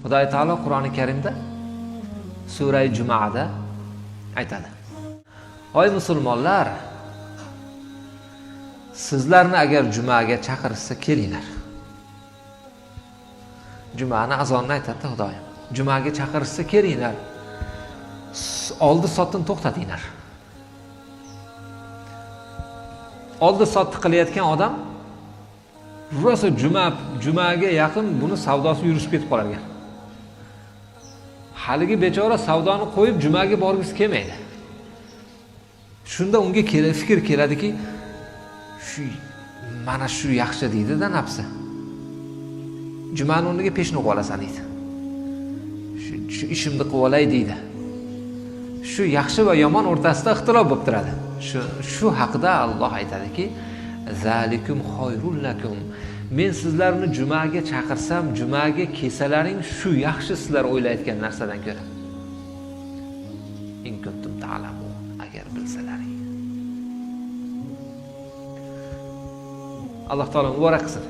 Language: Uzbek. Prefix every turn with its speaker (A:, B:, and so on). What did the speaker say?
A: Xudo taolo Qur'oni Karimda Sura Jumada aytadi. Oy musulmonlar, sizlarni agar jumaga chaqirsa kelinglar. Jumani azonni aytadi Xudoyim. Jumaga chaqirsa kelinglar. Oldi sotni to'xtatinglar. Oldi sotni qilayotgan odam rosa jumaga yaqin buni savdosi yurishib ketib qolar ekan. Haligi bechora savdoni qo'yib jumaga borgisi kelmaydi. Shunda unga fikr keladiki, mana shu yaxshi deydi-da nafsi. Jumani o'rniga peshni o'qib olasan deydi. Shu ishimni qilib olay deydi. Shu yaxshi va yomon o'rtasida ixtilof bo'lib turadi. Shu haqida Alloh aytadiki, zalikum xoyrul lakum. Men sizlarni jumaga chaqirsam, jumaga kelsalaring shu yaxshi sizlar o'ylayotgan narsadan ko'ra. In kuntum ta'lamun, agar bilsalaring. Alloh taolo muborak qilsin.